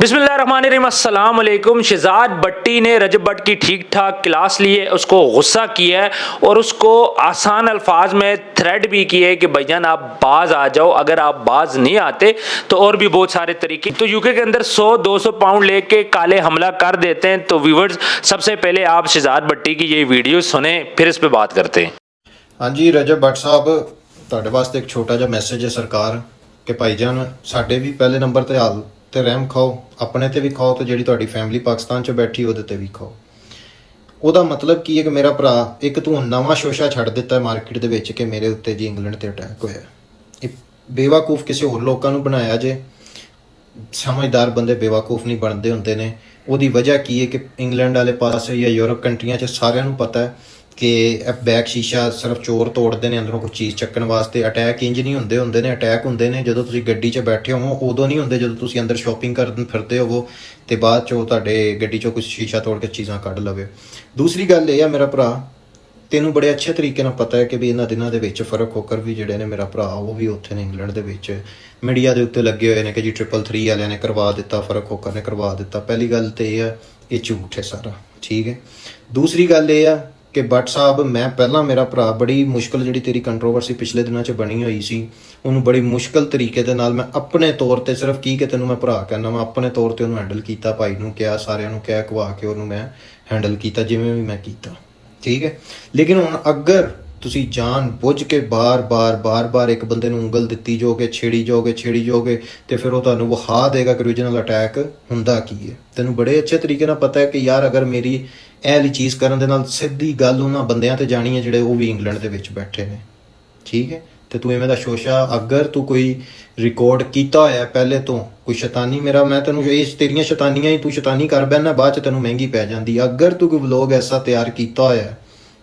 बिस्मिल्लाहिर्रहमानिर्रहीम अस्सलाम वालेकुम। शहजाद भट्टी ने रजब भट्ट की ठीक ठाक क्लास ली है, उसको गुस्सा किया है और उसको आसान अल्फाज में थ्रेड भी किया है कि भैयान आप बाज आ जाओ, अगर आप बाज नहीं आते तो और भी बहुत सारे तरीके। तो यूके के अंदर 100-200 पाउंड लेके काले हमला कर देते हैं। तो व्यूवर्स, सबसे पहले आप शहजाद भट्टी की ये वीडियो सुने, फिर इस पर बात करते हैं। हाँ जी, रजब भट्ट साहब, ਤੁਹਾਡੇ ਵਾਸਤੇ ਇੱਕ ਛੋਟਾ ਜਿਹਾ ਮੈਸੇਜ ਹੈ ਸਰਕਾਰ ਕਿ ਭਾਈਜਾਨ ਸਾਡੇ ਵੀ ਪਹਿਲੇ ਨੰਬਰ ਤੇ ਹਾਲ ਤੇ ਰਹਿਮ ਖਾਓ, ਆਪਣੇ ਤੇ ਵੀ ਖਾਓ ਤੇ ਜਿਹੜੀ ਤੁਹਾਡੀ ਫੈਮਿਲੀ ਪਾਕਿਸਤਾਨ 'ਚ ਬੈਠੀ ਉਹਦੇ ਤੇ ਵੀ ਖਾਓ। ਉਹਦਾ ਮਤਲਬ ਕੀ ਹੈ ਕਿ ਮੇਰਾ ਭਰਾ, ਇੱਕ ਤੂੰ ਨਵਾਂ ਸ਼ੋਸ਼ਾ ਛੱਡ ਦਿੱਤਾ ਮਾਰਕੀਟ ਦੇ ਵਿੱਚ ਕਿ ਮੇਰੇ ਉੱਤੇ ਜੀ ਇੰਗਲੈਂਡ ਤੇ ਅਟੈਕ ਹੋਇਆ। ਇਹ ਬੇਵਕੂਫ ਕਿਸੇ ਹੋਰ ਲੋਕਾਂ ਨੂੰ ਬਣਾਇਆ ਜੇ, ਸਮਝਦਾਰ ਬੰਦੇ ਬੇਵਕੂਫ ਨਹੀਂ ਬਣਦੇ ਹੁੰਦੇ ਨੇ। ਉਹਦੀ ਵਜ੍ਹਾ ਕੀ ਹੈ ਕਿ ਇੰਗਲੈਂਡ ਵਾਲੇ ਪਾਸੇ ਜਾਂ ਯੂਰਪ ਕੰਟਰੀਆਂ 'ਚ ਸਾਰਿਆਂ ਨੂੰ ਪਤਾ ਹੈ ਕਿ ਬੈਕ ਸ਼ੀਸ਼ਾ ਸਿਰਫ ਚੋਰ ਤੋੜਦੇ ਨੇ, ਅੰਦਰੋਂ ਕੋਈ ਚੀਜ਼ ਚੱਕਣ ਵਾਸਤੇ। ਅਟੈਕ ਇੰਜ ਨਹੀਂ ਹੁੰਦੇ ਨੇ ਅਟੈਕ ਹੁੰਦੇ ਨੇ ਜਦੋਂ ਤੁਸੀਂ ਗੱਡੀ 'ਚ ਬੈਠੇ ਹੋਵੋ, ਉਦੋਂ ਨਹੀਂ ਹੁੰਦੇ ਜਦੋਂ ਤੁਸੀਂ ਅੰਦਰ ਸ਼ਾਪਿੰਗ ਕਰਨ ਫਿਰਦੇ ਹੋਵੋ ਤੇ ਬਾਅਦ 'ਚੋਂ ਤੁਹਾਡੇ ਗੱਡੀ 'ਚੋਂ ਕੁਝ ਸ਼ੀਸ਼ਾ ਤੋੜ ਕੇ ਚੀਜ਼ਾਂ ਕੱਢ ਲਵੇ। ਦੂਸਰੀ ਗੱਲ ਇਹ ਆ ਮੇਰਾ ਭਰਾ, ਤੈਨੂੰ ਬੜੇ ਅੱਛੇ ਤਰੀਕੇ ਨਾਲ ਪਤਾ ਹੈ ਕਿ ਵੀ ਇਹਨਾਂ ਦਿਨਾਂ ਦੇ ਵਿੱਚ ਫਰਕ ਹੋਕਰ ਵੀ ਜਿਹੜੇ ਨੇ ਮੇਰਾ ਭਰਾ ਉਹ ਵੀ ਉੱਥੇ ਨੇ ਇੰਗਲੈਂਡ ਦੇ ਵਿੱਚ ਮੀਡੀਆ ਦੇ ਉੱਤੇ ਲੱਗੇ ਹੋਏ ਨੇ ਕਿ ਜੀ 333 ਵਾਲਿਆਂ ਨੇ ਕਰਵਾ ਦਿੱਤਾ, ਫਰਕ ਹੋਕਰ ਨੇ ਕਰਵਾ ਦਿੱਤਾ। ਪਹਿਲੀ ਗੱਲ ਤੇ ਇਹ ਆ, ਇਹ ਝੂਠ ਹੈ ਸਾਰਾ, ਠੀਕ ਹੈ। ਦੂਸਰੀ ਗੱਲ ਇਹ ਆ ਕਿ ਭੱਟ ਸਾਹਿਬ, ਮੈਂ ਪਹਿਲਾਂ ਮੇਰਾ ਭਰਾ ਬੜੀ ਮੁਸ਼ਕਲ ਜਿਹੜੀ ਤੇਰੀ ਕੰਟਰੋਵਰਸੀ ਪਿਛਲੇ ਦਿਨਾਂ 'ਚ ਬਣੀ ਹੋਈ ਸੀ, ਉਹਨੂੰ ਬੜੀ ਮੁਸ਼ਕਲ ਤਰੀਕੇ ਦੇ ਨਾਲ ਮੈਂ ਆਪਣੇ ਤੌਰ ਤੇ, ਸਿਰਫ ਕੀ ਕਿ ਤੈਨੂੰ ਮੈਂ ਭਰਾ ਕਹਿੰਦਾ, ਮੈਂ ਆਪਣੇ ਤੌਰ ਤੇ ਉਹਨੂੰ ਹੈਂਡਲ ਕੀਤਾ। ਭਾਈ ਨੂੰ ਕਿਹਾ, ਸਾਰਿਆਂ ਨੂੰ ਕਹਿ ਕਵਾ ਕੇ ਉਹਨੂੰ ਮੈਂ ਹੈਂਡਲ ਕੀਤਾ ਜਿਵੇਂ ਵੀ ਮੈਂ ਕੀਤਾ, ਠੀਕ ਹੈ। ਲੇਕਿਨ ਹੁਣ ਅਗਰ ਤੁਸੀਂ ਜਾਣ ਬੁੱਝ ਕੇ ਬਾਰ-ਬਾਰ ਇੱਕ ਬੰਦੇ ਨੂੰ ਉਂਗਲ ਦਿੱਤੀ ਜਾਓਗੇ, ਛੇੜੀ ਜਾਓਗੇ ਤੇ ਫਿਰ ਉਹ ਤੁਹਾਨੂੰ ਵਿਖਾ ਦੇਗਾ ਕਿ ਓਰੀਜਨਲ ਅਟੈਕ ਹੁੰਦਾ ਕੀ ਹੈ। ਤੈਨੂੰ ਬੜੇ ਅੱਛੇ ਤਰੀਕੇ ਨਾਲ ਪਤਾ ਹੈ ਕਿ ਯਾਰ ਅਗਰ ਮੇਰੀ ਇਹ ਵਾਲੀ ਚੀਜ਼ ਕਰਨ ਦੇ ਨਾਲ ਸਿੱਧੀ ਗੱਲ ਉਹਨਾਂ ਬੰਦਿਆਂ ਤੇ ਜਾਣੀ ਹੈ ਜਿਹੜੇ ਉਹ ਵੀ ਇੰਗਲੈਂਡ ਦੇ ਵਿੱਚ ਬੈਠੇ ਨੇ, ਠੀਕ ਹੈ। ਤੇ ਤੂੰ ਐਵੇਂ ਦਾ ਸ਼ੋਸ਼ਾ, ਅਗਰ ਤੂੰ ਕੋਈ ਰਿਕਾਰਡ ਕੀਤਾ ਹੋਇਆ ਪਹਿਲੇ ਤੋਂ ਕੋਈ ਸ਼ੈਤਾਨੀ, ਮੈਂ ਤੈਨੂੰ ਇਹ ਤੇਰੀਆਂ ਸ਼ੈਤਾਨੀਆਂ ਹੀ ਤੂੰ ਸ਼ੈਤਾਨੀ ਕਰ ਬੈਠਣਾ, ਬਾਅਦ 'ਚ ਤੈਨੂੰ ਮਹਿੰਗੀ ਪੈ ਜਾਂਦੀ। ਅਗਰ ਤੂੰ ਕੋਈ ਵਲੋਗ ਐਸਾ ਤਿਆਰ ਕੀਤਾ ਹੋਇਆ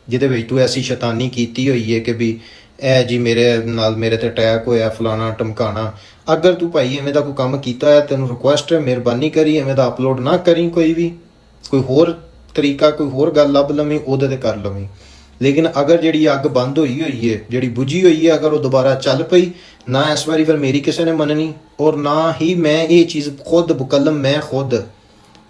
ਜਿਹਦੇ ਵਿੱਚ ਤੂੰ ਐਸੀ ਸ਼ੈਤਾਨੀ ਕੀਤੀ ਹੋਈ ਹੈ ਕਿ ਵੀ ਇਹ ਜੀ ਮੇਰੇ ਤੇ ਅਟੈਕ ਹੋਇਆ, ਫਲਾਣਾ ਟਮਕਾਣਾ, ਅਗਰ ਤੂੰ ਭਾਈ ਐਵੇਂ ਦਾ ਕੋਈ ਕੰਮ ਕੀਤਾ ਹੈ, ਤੈਨੂੰ ਰਿਕੁਐਸਟ ਹੈ, ਮਿਹਰਬਾਨੀ ਕਰੀ ਐਵੇਂ ਦਾ ਅਪਲੋਡ ਨਾ ਕਰੀ। ਕੋਈ ਹੋਰ ਤਰੀਕਾ, ਕੋਈ ਹੋਰ ਗੱਲ ਲੱਭ ਲਵੀਂ, ਉਹਦੇ ਤੇ ਕਰ ਲਵੀਂ। ਲੇਕਿਨ ਅਗਰ ਜਿਹੜੀ ਅੱਗ ਬੰਦ ਹੋਈ ਹੈ, ਜਿਹੜੀ ਬੁਝੀ ਹੋਈ ਹੈ, ਅਗਰ ਉਹ ਦੁਬਾਰਾ ਚੱਲ ਪਈ ਨਾ, ਇਸ ਵਾਰੀ ਫਿਰ ਮੇਰੀ ਕਿਸੇ ਨੇ ਮੰਨਣੀ ਔਰ ਨਾ ਹੀ ਮੈਂ ਇਹ ਚੀਜ਼ ਖੁਦ ਮੁਕੱਲਮ,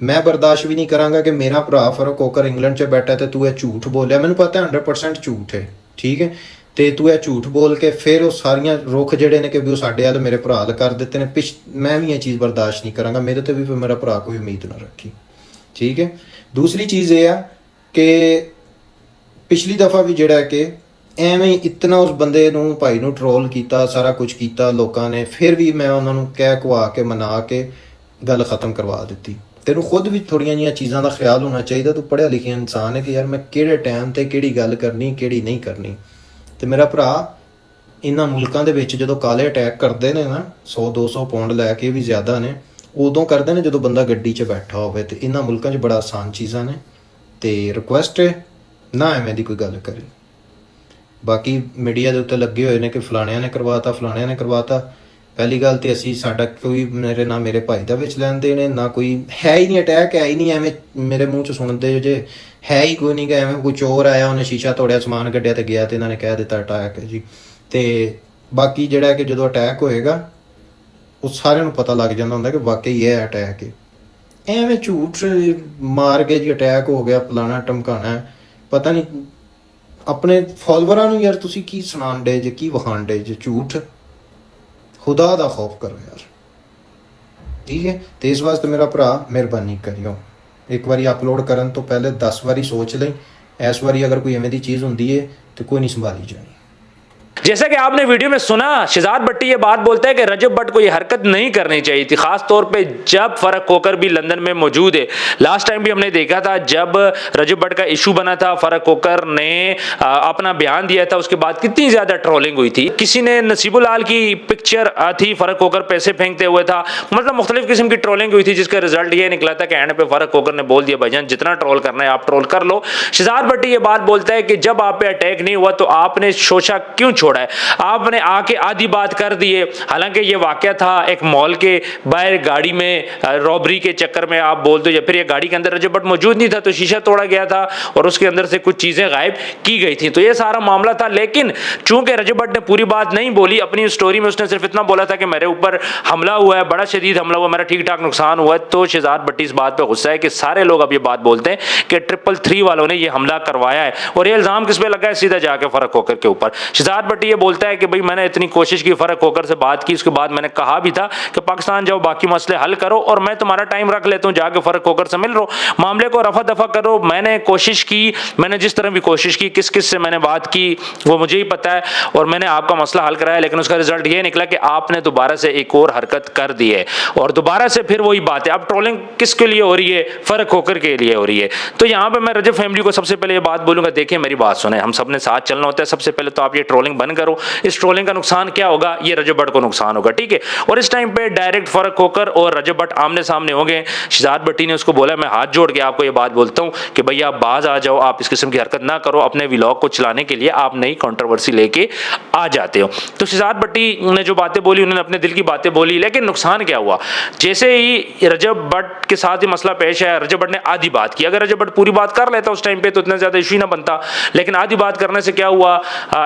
ਮੈਂ ਬਰਦਾਸ਼ਤ ਵੀ ਨਹੀਂ ਕਰਾਂਗਾ ਕਿ ਮੇਰਾ ਭਰਾ ਫਰਕ ਹੋਕਰ ਇੰਗਲੈਂਡ 'ਚ ਬੈਠਾ ਤੇ ਤੂੰ ਇਹ ਝੂਠ ਬੋਲਿਆ। ਮੈਨੂੰ ਪਤਾ 100% ਝੂਠ ਹੈ, ਠੀਕ ਹੈ। ਤੇ ਤੂੰ ਇਹ ਝੂਠ ਬੋਲ ਕੇ ਫਿਰ ਉਹ ਸਾਰੀਆਂ ਰੁੱਖ ਜਿਹੜੇ ਨੇ ਕਿ ਵੀ ਉਹ ਸਾਡੇ ਵੱਲ ਮੇਰੇ ਭਰਾ ਵੱਲ ਕਰ ਦਿੱਤੇ ਨੇ, ਮੈਂ ਵੀ ਇਹ ਚੀਜ਼ ਬਰਦਾਸ਼ਤ ਨਹੀਂ ਕਰਾਂਗਾ। ਮੇਰੇ ਤੇ ਵੀ ਫਿਰ ਮੇਰਾ ਭਰਾ ਕੋਈ ਉਮੀਦ ਨਾ ਰੱਖੀ, ਠੀਕ ਹੈ। ਦੂਸਰੀ ਚੀਜ਼ ਇਹ ਆ ਕਿ ਪਿਛਲੀ ਦਫਾ ਵੀ ਜਿਹੜਾ ਕਿ ਐਵੇਂ ਇਤਨਾ ਉਸ ਬੰਦੇ ਨੂੰ, ਭਾਈ ਨੂੰ ਟਰੋਲ ਕੀਤਾ, ਸਾਰਾ ਕੁਝ ਕੀਤਾ ਲੋਕਾਂ ਨੇ, ਫਿਰ ਵੀ ਮੈਂ ਉਹਨਾਂ ਨੂੰ ਕਹਿ ਕੁਆ ਕੇ ਮਨਾ ਕੇ ਗੱਲ ਖਤਮ ਕਰਵਾ ਦਿੱਤੀ। ਤੈਨੂੰ ਖੁਦ ਵੀ ਥੋੜ੍ਹੀਆਂ ਜਿਹੀਆਂ ਚੀਜ਼ਾਂ ਦਾ ਖਿਆਲ ਹੋਣਾ ਚਾਹੀਦਾ। ਤੂੰ ਪੜ੍ਹਿਆ ਲਿਖਿਆ ਇਨਸਾਨ ਹੈ ਕਿ ਯਾਰ ਮੈਂ ਕਿਹੜੇ ਟਾਈਮ ਤੇ ਕਿਹੜੀ ਗੱਲ ਕਰਨੀ, ਕਿਹੜੀ ਨਹੀਂ ਕਰਨੀ। ਤੇ ਮੇਰਾ ਭਰਾ, ਇਹਨਾਂ ਮੁਲਕਾਂ ਦੇ ਵਿੱਚ ਜਦੋਂ ਕਾਲੇ ਅਟੈਕ ਕਰਦੇ ਨੇ ਨਾ, 100-200 ਪਾਉਂਡ ਲੈ ਕੇ ਵੀ ਜ਼ਿਆਦਾ ਨੇ, ਉਦੋਂ ਕਰਦੇ ਨੇ ਜਦੋਂ ਬੰਦਾ ਗੱਡੀ 'ਚ ਬੈਠਾ ਹੋਵੇ। ਤੇ ਇਹਨਾਂ ਮੁਲਕਾਂ 'ਚ ਬੜਾ ਆਸਾਨ ਚੀਜ਼ਾਂ ਨੇ ਤੇ ਰਿਕੁਐਸਟ ਹੈ ਨਾ ਐਵੇਂ ਦੀ ਕੋਈ ਗੱਲ ਕਰੇ। ਬਾਕੀ ਮੀਡੀਆ ਦੇ ਉੱਤੇ ਲੱਗੇ ਹੋਏ ਨੇ ਕਿ ਫਲਾਣਿਆਂ ਨੇ ਕਰਵਾਤਾ। ਪਹਿਲੀ ਗੱਲ ਤੇ ਸਾਡਾ ਕੋਈ ਮੇਰੇ ਭਾਈ ਦਾ ਵਿੱਚ ਲੈਣ ਦੇਣ ਨਾ ਕੋਈ ਹੈ ਹੀ ਨਹੀਂ, ਅਟੈਕ ਹੈ ਹੀ ਨਹੀਂ। ਐਵੇਂ ਮੇਰੇ ਮੂੰਹ 'ਚ ਸੁਣਦੇ ਜੇ ਹੈ ਹੀ ਕੋਈ ਨਹੀਂ ਕਿ ਐਵੇਂ ਕੋਈ ਚੋਰ ਆਇਆ, ਉਹਨੇ ਸ਼ੀਸ਼ਾ ਤੋੜਿਆ, ਸਮਾਨ ਕੱਢਿਆ ਤੇ ਗਿਆ ਤੇ ਇਹਨਾਂ ਨੇ ਕਹਿ ਦਿੱਤਾ ਅਟੈਕ ਹੈ ਜੀ। ਤੇ ਬਾਕੀ ਜਿਹੜਾ ਕਿ ਜਦੋਂ ਅਟੈਕ ਹੋਏਗਾ ਉਹ ਸਾਰਿਆਂ ਨੂੰ ਪਤਾ ਲੱਗ ਜਾਂਦਾ ਹੁੰਦਾ ਕਿ ਵਾਕਈ ਇਹ ਅਟੈਕ ਹੈ। ਐਵੇਂ ਝੂਠ ਮਾਰ ਕੇ ਜੀ ਅਟੈਕ ਹੋ ਗਿਆ, ਫਲਾਣਾ ਟਮਕਾਣਾ, ਪਤਾ ਨਹੀਂ ਆਪਣੇ ਫੋਲੋਵਰਾਂ ਨੂੰ ਯਾਰ ਤੁਸੀਂ ਕੀ ਸੁਣਾਉਣ ਡੇ ਜੇ, ਕੀ ਵਿਖਾਉਣ ਡੇ ਜੇ ਝੂਠ। ਖੁਦਾ ਦਾ ਖੌਫ ਕਰੋ ਯਾਰ, ਠੀਕ ਹੈ। ਤੇ ਇਸ ਵਾਸਤੇ ਮੇਰਾ ਭਰਾ ਮਿਹਰਬਾਨੀ ਕਰਿਓ, ਇੱਕ ਵਾਰੀ ਅਪਲੋਡ ਕਰਨ ਤੋਂ ਪਹਿਲੇ 10 ਵਾਰੀ ਸੋਚ ਲਈ। ਇਸ ਵਾਰੀ ਅਗਰ ਕੋਈ ਐਵੇਂ ਦੀ ਚੀਜ਼ ਹੁੰਦੀ ਹੈ तो कोई नहीं संभाली जानी। जैसा कि आपने वीडियो में सुना, शहजाद भट्टी ये बात बोलता है कि रजब भट्ट को ये हरकत नहीं करनी चाहिए थी, खास तौर पे जब फरक होकर भी लंदन में मौजूद है। लास्ट टाइम भी हमने देखा था जब रजब भट्ट का इशू बना था, फरक होकर ने अपना बयान दिया था, उसके बाद कितनी ज्यादा ट्रोलिंग हुई थी। किसी ने नसीबुल लाल की पिक्चर थी, फरक होकर पैसे फेंकते हुए था, मतलब मुख्तलिफ किस्म की ट्रोलिंग हुई थी, जिसका रिजल्ट ये निकला था कि एंड पे फरक होकर ने बोल दिया भाईजान जितना ट्रोल करना है आप ट्रोल कर लो। शहजाद भट्टी ये बात बोलता है कि जब आप पे अटैक नहीं हुआ तो आपने शोशा क्यों छोड़ा। छोड़ा है, आपने आके आधी बात कर दी है। हालांकि ये वाकया था एक मॉल के बाहर गाड़ी में रॉबरी के चक्कर में आप बोलते हो, या फिर ये गाड़ी के अंदर रजब भट्ट मौजूद नहीं था तो शीशा तोड़ा गया था और उसके अंदर से कुछ चीजें गायब की गई थी, तो ये सारा मामला था। लेकिन चूंकि रजब भट्ट ने पूरी बात नहीं बोली अपनी स्टोरी में, उसने सिर्फ इतना बोला था कि मेरे ऊपर हमला हुआ है, बड़ा शदीद हमला हुआ, मेरा ठीक ठाक नुकसान हुआ है, तो शहजाद भट्टी इस बात पर गुस्सा है कि सारे लोग अब ये बात बोलते हैं कि 333 वालों ने ये हमला करवाया है। और ये इल्जाम किस पे लगा है? सीधा जाके फर्क होकर के ऊपर। शहजाद भट्टी ये बोलता है कि भाई मैंने इतनी कोशिश की, फर्क होकर से बात की, उसके बाद मैंने कहा भी था कि पाकिस्तान जाओ, बाकी मसले हल करो और मैं तुम्हारा टाइम रख लेता हूं, जाके फर्क होकर से मिल लो, मामले को रफा दफा करो। मैंने कोशिश की, मैंने जिस तरह भी कोशिश की, किस किस से मैंने बात की वो मुझे ही पता है, और मैंने आपका मसला हल कराया, लेकिन उसका रिजल्ट ये निकला कि आपने दोबारा से एक और हरकत कर दी है और दोबारा से फिर वही बात है। अब ट्रोलिंग किसके लिए हो रही है? फर्क होकर के लिए हो रही है। तो यहाँ पे मैं रजब फैमिली को सबसे पहले ये बात बोलूंगा, देखिए मेरी बात सुने, हम सब ने साथ चलना होता है। सबसे पहले तो आप ये ट्रोलिंग बंद करो। इस ट्रोलिंग का नुकसान क्या होगा? ये रजब भट्ट को नुकसान होगा, ठीक है। और इस टाइम पे डायरेक्ट फर्क होकर और रजब भट्ट आमने सामने हो गए। शहजाद भट्टी ने उसको बोला, मैं हाथ जोड़ के आपको ये बात बोलता हूँ कि भैया आप बाज आ जाओ, आप इस किस्म की हरकत ना करो, अपने व्लॉग को चलाने के लिए आप नई कंट्रोवर्सी लेके आ जाते हो। तो शहजाद भट्टी ने जो बातें बोली, उन्होंने अपने दिल की बातें बोली, लेकिन नुकसान क्या हुआ? जैसे ही रजब भट्ट के साथ ही मसला पेश आया, रजब भट्ट ने आधी बात की। अगर रजब भट्ट पूरी बात कर लेता उस टाइम पे तो इतना ज्यादा इशू ना बनता, लेकिन आधी बात करने से क्या हुआ?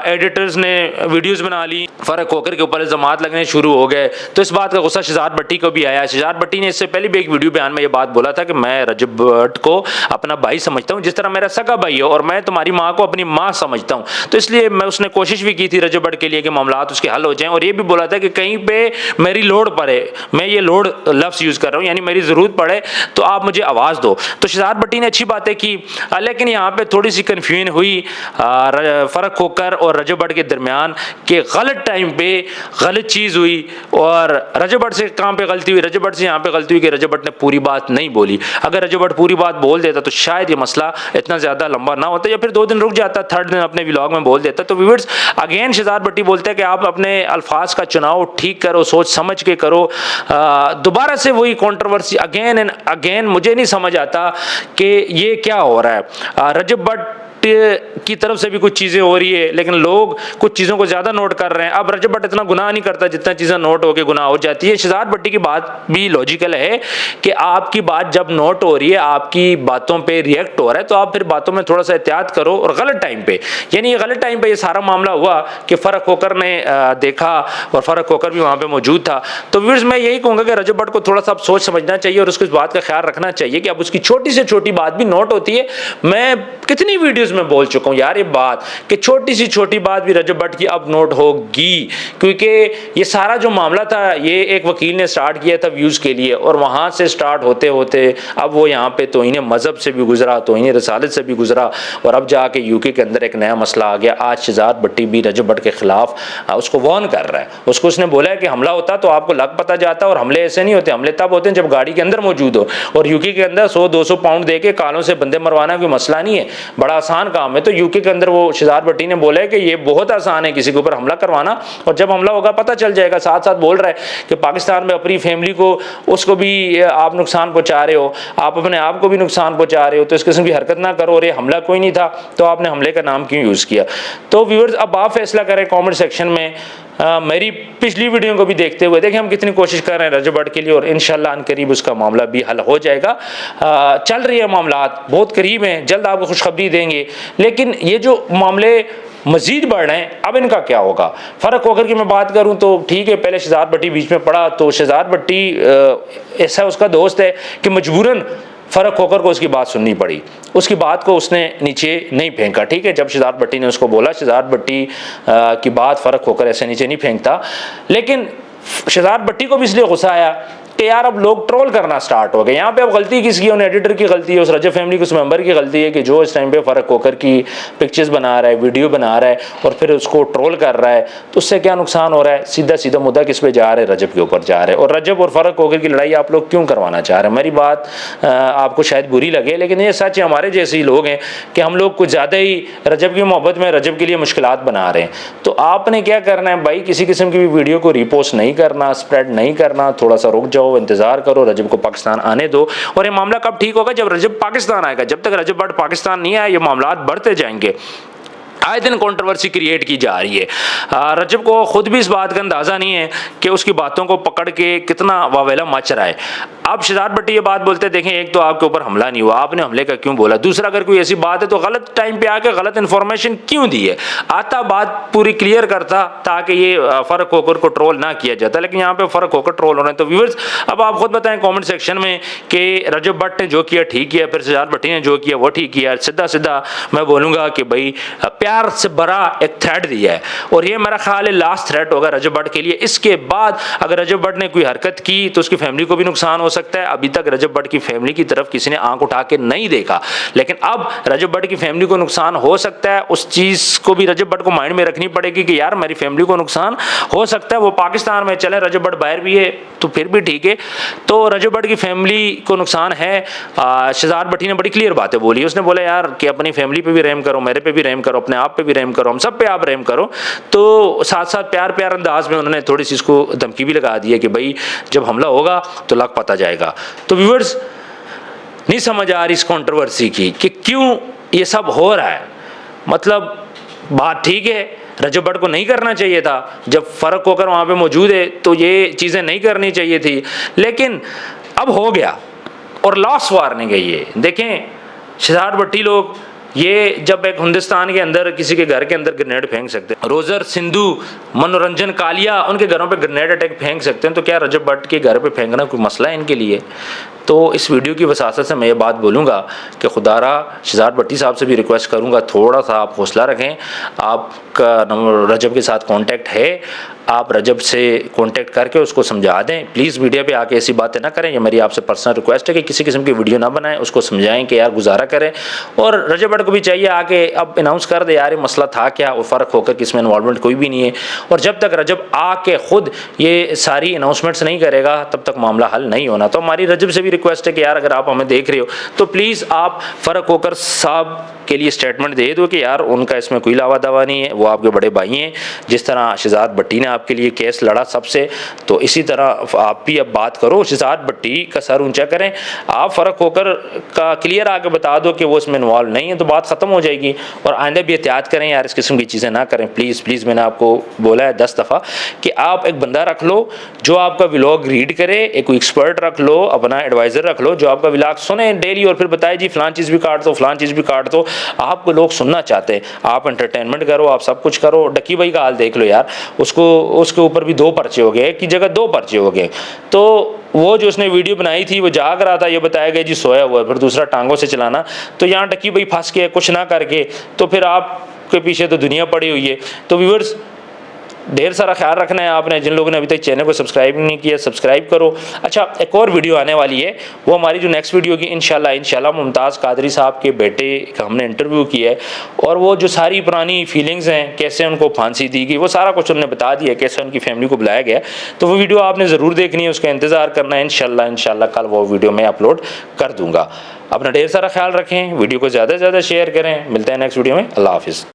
एडिटर्स ने वीडियोस बना ली, फर्क होकर के ऊपर इल्जामात लगने शुरू हो गए। तो इस बात का गुस्सा शहजाद भट्टी को भी आया। शहजाद भट्टी ने इससे पहले भी एक वीडियो बयान में ये बात बोला था कि मैं रजब भट्ट को अपना भाई समझता हूं, जिस तरह मेरा सगा भाई है, और मैं तुम्हारी माँ को अपनी माँ समझता हूं। तो इसलिए मैं, उसने कोशिश भी की थी रजब भट्ट के लिए कि मामलात उसके हल हो जाएं, और ये भी बोला था कि कहीं पे मेरी लोड पड़े, मैं ये लोड लफ्ज यूज कर रहा हूं, यानी मेरी जरूरत पड़े तो आप मुझे आवाज दो। तो शहजाद भट्टी ने अच्छी बातें की, लेकिन यहाँ पे थोड़ी सी कन्फ्यूजन हुई फर्क होकर और रजब भट्ट के दरमियान कि गलत टाइम पे गलत चीज हुई। और रजब भट्ट से कहाँ पे गलती हुई? रजब भट्ट से यहाँ पे गलती हुई कि रजब भट्ट ने पूरी बात नहीं बोली। अगर रजब भट्ट पूरी बात बोल देता तो शायद ये मसला इतना ज्यादा लंबा ना होता, या फिर 2 दिन रुक जाता, 3rd दिन अपने व्लॉग में बोल देता। तो व्यूअर्स, अगेन शहजाद भट्टी बोलते हैं कि आप अपने अल्फाज का चुनाव ठीक करो, सोच समझ के करो। दोबारा से वही कंट्रोवर्सी अगेन एंड अगेन। मुझे नहीं समझ आता कि ये क्या हो रहा है। रजब भट्ट की तरफ से भी कुछ चीजें हो रही है, लेकिन लोग कुछ चीजों को ज्यादा नोट कर रहे हैं। अब रजब भट्ट इतना गुनाह नहीं करता जितना चीजें नोट होकर गुनाह हो जाती है। शहजाद भट्टी की बात भी लॉजिकल है कि आपकी बात जब नोट हो रही है, आपकी बातों पे रिएक्ट हो रहा है, तो आप फिर बातों में थोड़ा सा एहतियात करो। और गलत टाइम पे, यानी ये गलत टाइम पे ये सारा मामला हुआ कि फर्क होकर ने देखा और फर्क होकर भी वहां पे मौजूद था। तो व्यूअर्स, मैं यही कहूंगा कि रजब भट्ट को थोड़ा सा सोच समझना चाहिए और उसको इस बात का ख्याल रखना चाहिए कि अब उसकी छोटी से छोटी बात भी नोट होती है। मैं कितनी वीडियोस में बोल चुका हूं यार ये बात कि छोटी सी छोटी बात भी रजब भट्ट की अब नोट होगी, क्योंकि ये सारा जो मामला था ये एक वकील ने स्टार्ट किया था व्यूज के लिए, और वहां से स्टार्ट होते होते अब वो यहाँ पे तौहीन मजहब से भी गुजरा, तौहीन रसालत से भी गुजरा, और अब जाके यूके के अंदर एक नया मसला आ गया। आज शहजाद भट्टी भी रजब भट्ट के खिलाफ उसको वार्न कर रहा है। उसको उसने बोला है कि हमला होता तो आपको लग पता जाता, और हमले ऐसे नहीं होते, हमले तब होते हैं जब गाड़ी के अंदर मौजूद हो। और यूके के अंदर 100-200 पाउंड दे के कालों से बंदे मरवाना कोई मसला नहीं है, बड़ा आसान काम है। तो यूके के अंदर वो शहजाद भट्टी ने बोला है कि ये बहुत आसान है किसी के ऊपर हमला करवाना, और जब हमला होगा पता चल जाएगा। साथ साथ बोल रहा है कि पाकिस्तान में अपनी फैमिली को, उसको भी आप नुकसान पहुंचा रहे हो, आप अपने आप को भी नुकसान पहुंचा रहे हो, तो इस किस्म की हरकत ना करो। और ये हमला कोई नहीं था तो आपने हमले का नाम क्यों यूज किया? तो व्यूअर्स, अब आप फैसला करें कमेंट सेक्शन में। मेरी पिछली वीडियो को भी देखते हुए देखें हम कितनी कोशिश कर रहे हैं रजब भट्ट के लिए, और इंशाल्लाह अनकरीब उसका मामला भी हल हो जाएगा। चल रही है मामलात, बहुत करीब हैं, जल्द आपको खुशखबरी देंगे। लेकिन ये जो मामले मजीद बढ़ रहे हैं, अब इनका क्या होगा? फर्क होकर की मैं बात करूं तो ठीक है, पहले शहजाद भट्टी बीच में पड़ा, तो शहजाद भट्टी ऐसा उसका दोस्त है कि मजबूरन फर्क होकर को उसकी बात सुननी पड़ी, उसकी बात को उसने नीचे नहीं फेंका। ठीक है, जब शहजाद भट्टी ने उसको बोला, शहजाद भट्टी की बात फर्क होकर ऐसे नीचे नहीं फेंकता, लेकिन शहजाद भट्टी को भी इसलिए गुस्सा आया कि यार अब लोग ट्रोल करना स्टार्ट हो गए। यहाँ पे अब गलती किसकी है? उन एडिटर की गलती है, उस रजब फैमिली के उस मेंबर की गलती है कि जो इस टाइम पे फर्क होकर की पिक्चर्स बना रहा है, वीडियो बना रहा है और फिर उसको ट्रोल कर रहा है। तो उससे क्या नुकसान हो रहा है? सीधा सीधा मुद्दा किस पे जा रहे हैं? रजब के ऊपर जा रहे हैं। और रजब और फर्क होकर की लड़ाई आप लोग क्यों करवाना चाह रहे हैं? मेरी बात आपको शायद बुरी लगे, लेकिन ये सच है, हमारे जैसे ही लोग हैं कि हम लोग कुछ ज़्यादा ही रजब की मोहब्बत में रजब के लिए मुश्किलात बना रहे हैं। तो आपने क्या करना है भाई? किसी किस्म की भी वीडियो को रिपोस्ट नहीं करना, स्प्रेड नहीं करना, थोड़ा सा रुक जाओ, इंतजार करो, रजब को पाकिस्तान आने दो। और ये मामला कब ठीक होगा? जब रजब पाकिस्तान आएगा। जब तक रजब भट्ट पाकिस्तान नहीं आया, ये मामलात बढ़ते जाएंगे। आए दिन कंट्रोवर्सी क्रिएट की जा रही है। रजब को खुद भी इस बात का अंदाज़ा नहीं है कि उसकी बातों को पकड़ के कितना वावेला मच रहा है। अब शहजाद भट्टी ये बात बोलते देखें, एक तो आपके ऊपर हमला नहीं हुआ, आपने हमले का क्यों बोला? दूसरा, अगर कोई ऐसी बात है तो गलत टाइम पे आके गलत इन्फॉर्मेशन क्यों दी है? आता बात पूरी क्लियर करता ताकि ये फ़र्क होकर को ट्रोल ना किया जाता, लेकिन यहाँ पे फ़र्क होकर ट्रोल हो रहे हैं। तो व्यूअर्स, अब आप खुद बताएं कमेंट सेक्शन में कि रजब भट्ट ने जो किया ठीक किया, फिर शहजाद भट्टी ने जो किया वो ठीक किया। सीधा सीधा मैं बोलूँगा कि भाई प्यार से भरा एक थ्रेट दिया है, और ये मेरा ख्याल है लास्ट थ्रेट होगा रजब भट्ट के लिए। इसके बाद अगर रजब भट्ट ने कोई हरकत की तो उसकी फैमिली को भी नुकसान हो सकता है। अभी तक रजब भट्ट की फैमिली की तरफ किसी ने आंख उठा के नहीं देखा, लेकिन अब रजब भट्ट की फैमिली को नुकसान हो सकता है। उस चीज़ को भी रजब भट्ट को माइंड में रखनी पड़ेगी कि यार मेरी फैमिली को नुकसान हो सकता है। वो पाकिस्तान में चले, रजब भट्ट बाहर भी है तो फिर भी ठीक है। तो रजब भट्ट की फैमिली को नुकसान है। शहजाद भट्टी ने बड़ी क्लियर बातें बोली। उसने बोला यार कि अपनी फैमिली पे भी रहम करो, मेरे पे भी रहम करो, अपने आप पे भी रहम करो, हम सब पे आप रहम करो। तो साथ साथ प्यार प्यार अंदाज में उन्होंने थोड़ी सी इसको धमकी भी लगा दी है कि भाई जब हमला होगा तो लग पता जाएगा। तो व्यूअर्स, नहीं समझ आ रही इस कंट्रोवर्सी की कि क्यों ये सब हो रहा है। मतलब बात ठीक है, रजब भट्ट को नहीं करना चाहिए था, जब फ़र्क होकर वहाँ पे मौजूद है तो ये चीज़ें नहीं करनी चाहिए थी, लेकिन अब हो गया और लॉस वार्निंग है ये। देखें शहजाद भट्टी लोग ये जब एक हिंदुस्तान के अंदर किसी के घर के अंदर ग्रेनेड फेंक सकते हैं, रोजर सिंधु, मनोरंजन कालिया उनके घरों पे ग्रेनेड अटैक फेंक सकते हैं, तो क्या रजब भट्ट के घर पे फेंकना कोई मसला है इनके लिए? तो इस वीडियो की वसासत से मैं ये बात बोलूँगा कि खुदारा शहजाद भट्टी साहब से भी रिक्वेस्ट करूँगा, थोड़ा सा आप हौसला रखें। आपका नंबर रजब के साथ कांटेक्ट है, आप रजब से कांटेक्ट करके उसको समझा दें। प्लीज़ मीडिया पे आके ऐसी बातें ना करें, ये मेरी आपसे पर्सनल रिक्वेस्ट है कि किसी किस्म की वीडियो ना बनाएं, उसको समझाएं कि यार गुजारा करें। और रजब भट्ट को भी चाहिए आके अब अनाउंस कर दे यार ये मसला था क्या, और फ़र्क होकर कि इसमें इन्वॉल्वमेंट कोई भी नहीं है। और जब तक रजब आके खुद ये सारी अनाउंसमेंट्स नहीं करेगा तब तक मामला हल नहीं होना। तो हमारी रजब से भी रिक्वेस्ट है कि यार अगर आप हमें देख रहे हो तो प्लीज़ आप फ़र्क होकर साहब के लिए स्टेटमेंट दे दो कि यार उनका इसमें कोई लावा दावा नहीं है, वो आपके बड़े भाई हैं। जिस तरह शहजाद भट्टी ने आपके लिए केस लड़ा सबसे, तो इसी तरह आप भी अब बात करो, शहजाद भट्टी का सर ऊंचा करें। आप फ़र्क होकर का क्लियर आके बता दो कि वो इसमें इन्वॉल्व नहीं है, तो बात ख़त्म हो जाएगी। और आइंदा भी एहतियात करें यार, इस किस्म की चीज़ें ना करें प्लीज़ प्लीज़। मैंने आपको बोला है 10 दफ़ा कि आप एक बंदा रख लो जो आपका व्लॉग रीड करे, एक एक्सपर्ट रख लो, अपना एडवाइज़र रख लो जो आपका व्लॉग सुने डेली और फिर बताए जी फ़लाँ चीज़ भी काट दो, फ़लाँ चीज़ भी काट दो। आपको लोग सुनना चाहते हैं, आप एंटरटेनमेंट करो, आप सब कुछ करो। डक्की भाई का हाल देख लो यार, उसके ऊपर भी 2 पर्चे हो गए, एक की जगह 2 पर्चे हो गए। तो वो जो उसने वीडियो बनाई थी वो जाग रहा था, ये बताया गया जी सोया हुआ है, फिर दूसरा टांगों से चलाना। तो यहाँ डक्की भाई फंस के कुछ ना करके, तो फिर आपके पीछे तो दुनिया पड़ी हुई है। तो व्यूअर्स, ढेर सारा ख्याल रखना है आपने। जिन लोगों ने अभी तक चैनल को सब्सक्राइब नहीं किया सब्सक्राइब करो। अच्छा, एक और वीडियो आने वाली है, वो हमारी जो नेक्स्ट वीडियो की इंशाल्लाह मुमताज़ कादरी साहब के बेटे का हमने इंटरव्यू किया है, और वो जो सारी पुरानी फीलिंग्स हैं, कैसे उनको फांसी दी गई, वो सारा कुछ उन्होंने बता दिया, कैसे उनकी फैमिली को बुलाया गया। तो वो वीडियो आपने ज़रूर देखनी है, उसका इंतज़ार करना है। इंशाल्लाह कल वो वीडियो मैं अपलोड कर दूँगा। अपना ढेर सारा ख्याल रखें, वीडियो को ज़्यादा से ज़्यादा शेयर करें। मिलते हैं नेक्स्ट वीडियो में। अल्लाह हाफिज़।